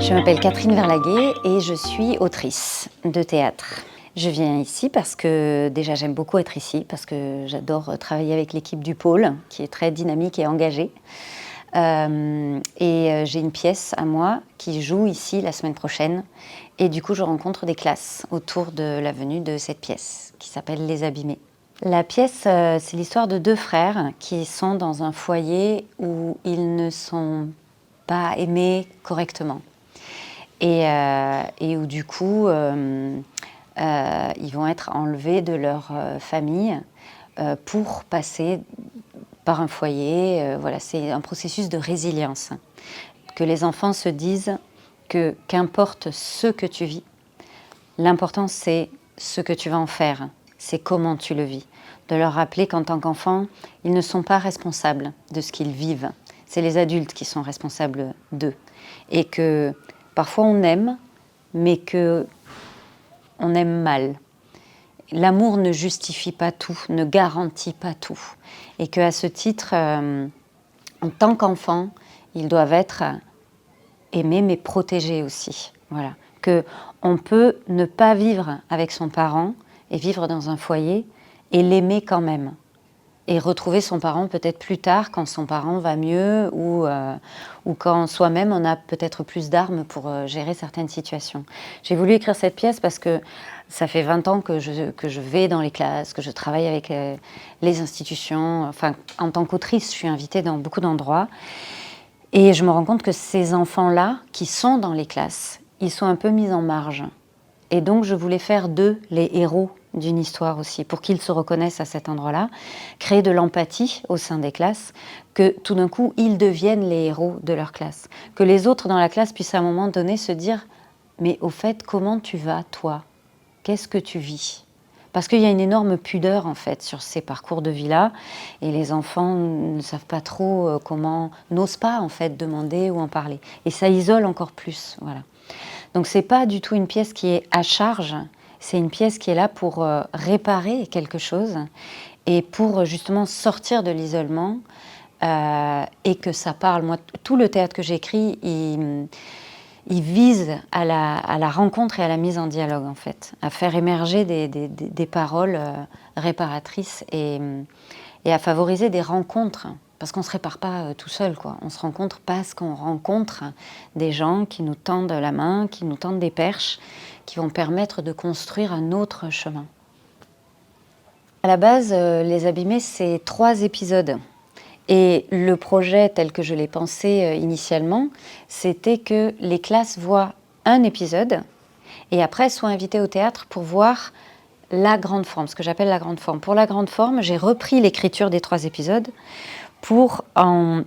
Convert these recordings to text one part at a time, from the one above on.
Je m'appelle Catherine Verlaguet et je suis autrice de théâtre. Je viens ici parce que déjà j'aime beaucoup être ici, parce que j'adore travailler avec l'équipe du pôle qui est très dynamique et engagée. J'ai une pièce à moi qui joue ici la semaine prochaine et du coup je rencontre des classes autour de la venue de cette pièce qui s'appelle Les Abîmés. La pièce, c'est l'histoire de deux frères qui sont dans un foyer où ils ne sont pas aimés correctement et où du coup ils vont être enlevés de leur famille pour passer par un foyer. Voilà, c'est un processus de résilience. Que les enfants se disent que qu'importe ce que tu vis, l'important c'est ce que tu vas en faire, c'est comment tu le vis. De leur rappeler qu'en tant qu'enfants, ils ne sont pas responsables de ce qu'ils vivent. C'est les adultes qui sont responsables d'eux. Et que parfois on aime, mais que on aime mal. L'amour ne justifie pas tout, ne garantit pas tout. Et qu'à ce titre, en tant qu'enfants, ils doivent être aimés mais protégés aussi. Voilà. Qu'on peut ne pas vivre avec son parent et vivre dans un foyer et l'aimer quand même. Et retrouver son parent peut-être plus tard quand son parent va mieux ou quand soi-même on a peut-être plus d'armes pour gérer certaines situations. J'ai voulu écrire cette pièce parce que ça fait 20 ans que je vais dans les classes, que je travaille avec les institutions. Enfin, en tant qu'autrice, je suis invitée dans beaucoup d'endroits. Et je me rends compte que ces enfants-là, qui sont dans les classes, ils sont un peu mis en marge. Et donc, je voulais faire d'eux les héros d'une histoire aussi, pour qu'ils se reconnaissent à cet endroit-là, créer de l'empathie au sein des classes, que tout d'un coup, ils deviennent les héros de leur classe. Que les autres dans la classe puissent à un moment donné se dire « Mais au fait, comment tu vas, toi ? Qu'est-ce que tu vis ?» Parce qu'il y a une énorme pudeur, en fait, sur ces parcours de vie-là, et les enfants ne savent pas trop comment, n'osent pas, en fait, demander ou en parler. Et ça isole encore plus, voilà. Donc c'est pas du tout une pièce qui est à charge, c'est une pièce qui est là pour réparer quelque chose et pour justement sortir de l'isolement et que ça parle. Moi, tout le théâtre que j'écris, il vise à la rencontre et à la mise en dialogue, en fait, à faire émerger des paroles réparatrices et à favoriser des rencontres. Parce qu'on ne se répare pas tout seul, quoi. On se rencontre parce qu'on rencontre des gens qui nous tendent la main, qui nous tendent des perches, qui vont permettre de construire un autre chemin. À la base, Les Abîmés, c'est 3 épisodes. Et le projet tel que je l'ai pensé initialement, c'était que les classes voient un épisode et après soient invitées au théâtre pour voir la grande forme, ce que j'appelle la grande forme. Pour la grande forme, j'ai repris l'écriture des 3 épisodes pour en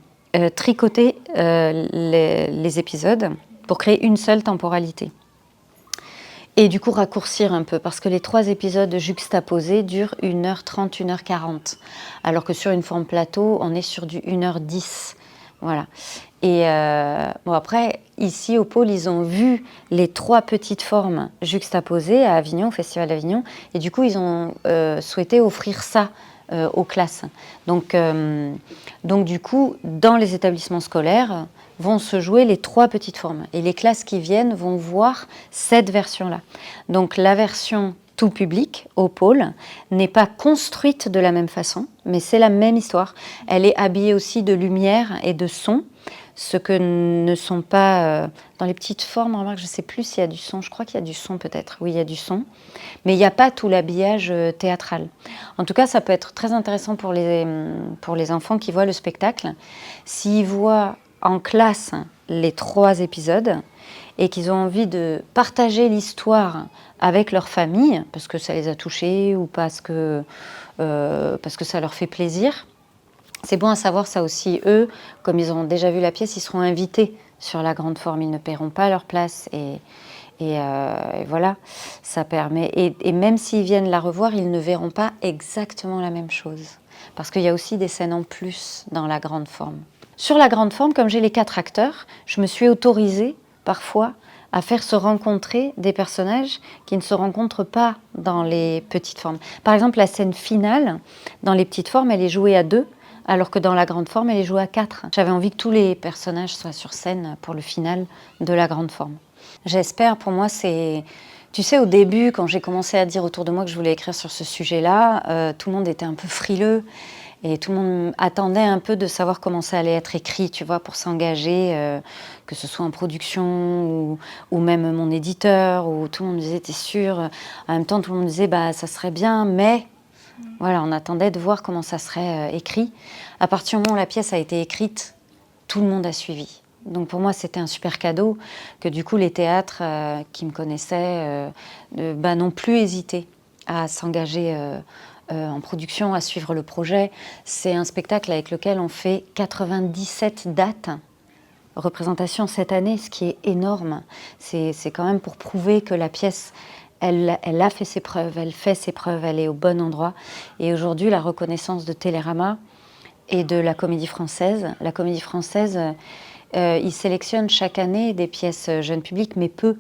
tricoter les épisodes, pour créer une seule temporalité. Et du coup raccourcir un peu, parce que les 3 épisodes juxtaposés durent 1h30, 1h40, alors que sur une forme plateau, on est sur du 1h10. Voilà. Et bon, après, ici au pôle, ils ont vu les 3 petites formes juxtaposées à Avignon, au Festival d'Avignon, et du coup, ils ont souhaité offrir ça aux classes. Donc du coup, dans les établissements scolaires, vont se jouer les 3 petites formes. Et les classes qui viennent vont voir cette version-là. Donc la version tout public, au pôle, n'est pas construite de la même façon, mais c'est la même histoire. Elle est habillée aussi de lumière et de son, ce que ne sont pas... dans les petites formes, remarque, je ne sais plus s'il y a du son, je crois qu'il y a du son peut-être, oui, il y a du son, mais il n'y a pas tout l'habillage théâtral. En tout cas, ça peut être très intéressant pour les enfants qui voient le spectacle, s'ils voient en classe les 3 épisodes et qu'ils ont envie de partager l'histoire avec leur famille, parce que ça les a touchés ou parce que ça leur fait plaisir. C'est bon à savoir ça aussi. Eux, comme ils ont déjà vu la pièce, ils seront invités sur la grande forme. Ils ne paieront pas leur place et voilà, ça permet. Et même s'ils viennent la revoir, ils ne verront pas exactement la même chose. Parce qu'il y a aussi des scènes en plus dans la grande forme. Sur la grande forme, comme j'ai les 4 acteurs, je me suis autorisée parfois à faire se rencontrer des personnages qui ne se rencontrent pas dans les petites formes. Par exemple, la scène finale, dans les petites formes, elle est jouée à 2, alors que dans la grande forme, elle est jouée à 4. J'avais envie que tous les personnages soient sur scène pour le final de la grande forme. J'espère, pour moi, c'est... Tu sais, au début, quand j'ai commencé à dire autour de moi que je voulais écrire sur ce sujet-là, tout le monde était un peu frileux et tout le monde attendait un peu de savoir comment ça allait être écrit, tu vois, pour s'engager, que ce soit en production ou même mon éditeur, où tout le monde me disait, t'es sûr? En même temps, tout le monde disait, bah, ça serait bien, mais... Voilà, on attendait de voir comment ça serait écrit. À partir du moment où la pièce a été écrite, tout le monde a suivi. Donc pour moi, c'était un super cadeau que du coup les théâtres qui me connaissaient n'ont plus hésité à s'engager en production, à suivre le projet. C'est un spectacle avec lequel on fait 97 dates, représentations cette année, ce qui est énorme. C'est quand même pour prouver que la pièce, elle a fait ses preuves, elle fait ses preuves, elle est au bon endroit. Et aujourd'hui, la reconnaissance de Télérama et de la Comédie Française. La Comédie Française, ils sélectionnent chaque année des pièces jeunes publics, mais peu.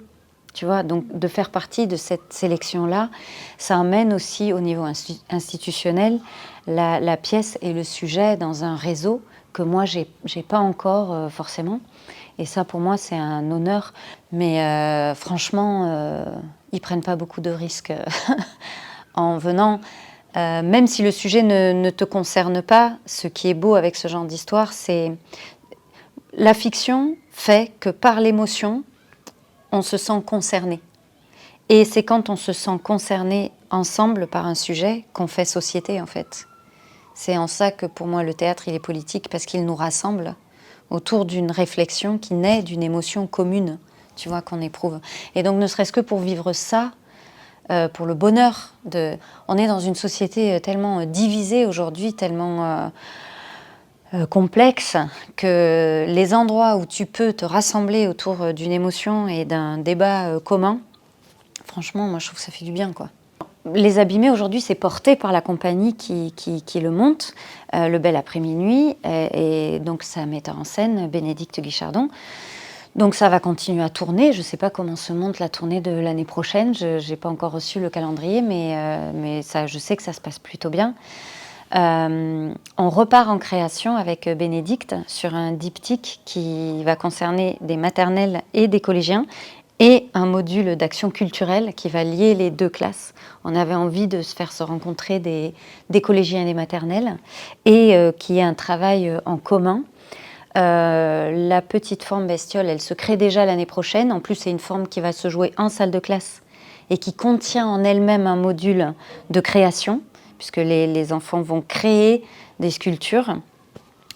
Tu vois, donc de faire partie de cette sélection-là, ça emmène aussi au niveau institutionnel la pièce et le sujet dans un réseau que moi, j'ai pas encore forcément. Et ça, pour moi, c'est un honneur. Mais franchement, ils prennent pas beaucoup de risques en venant. Même si le sujet ne te concerne pas, ce qui est beau avec ce genre d'histoire, c'est la fiction fait que par l'émotion, on se sent concerné. Et c'est quand on se sent concerné ensemble par un sujet qu'on fait société, en fait. C'est en ça que pour moi le théâtre il est politique, parce qu'il nous rassemble autour d'une réflexion qui naît d'une émotion commune, tu vois, qu'on éprouve. Et donc ne serait-ce que pour vivre ça, pour le bonheur de... On est dans une société tellement divisée aujourd'hui, tellement complexe, que les endroits où tu peux te rassembler autour d'une émotion et d'un débat commun, franchement, moi je trouve que ça fait du bien, quoi. Les Abîmés, aujourd'hui, c'est porté par la compagnie qui le monte, Le Bel Après-Minuit, et donc sa metteur en scène, Bénédicte Guichardon. Donc ça va continuer à tourner. Je ne sais pas comment se monte la tournée de l'année prochaine. Je n'ai pas encore reçu le calendrier, mais ça, je sais que ça se passe plutôt bien. On repart en création avec Bénédicte sur un diptyque qui va concerner des maternelles et des collégiens, et un module d'action culturelle qui va lier les deux classes. On avait envie de se faire se rencontrer des collégiens et des maternelles, et qu'il y ait un travail en commun. La petite forme Bestiole, elle se crée déjà l'année prochaine. En plus, c'est une forme qui va se jouer en salle de classe et qui contient en elle-même un module de création, puisque les enfants vont créer des sculptures.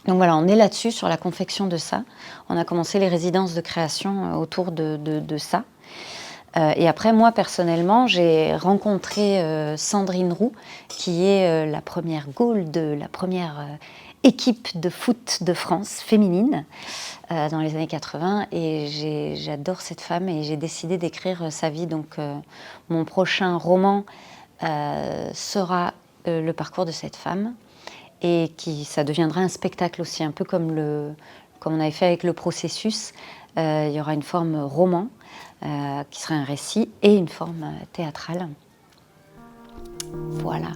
Donc voilà, on est là-dessus, sur la confection de ça. On a commencé les résidences de création autour de ça. Et après, moi, personnellement, j'ai rencontré Sandrine Roux, qui est la première goal de la première équipe de foot de France féminine dans les années 80. Et j'adore cette femme et j'ai décidé d'écrire sa vie. Donc mon prochain roman sera le parcours de cette femme. Et ça deviendra un spectacle aussi, un peu comme on avait fait avec Le Processus. Il y aura une forme roman, qui sera un récit, et une forme théâtrale. Voilà.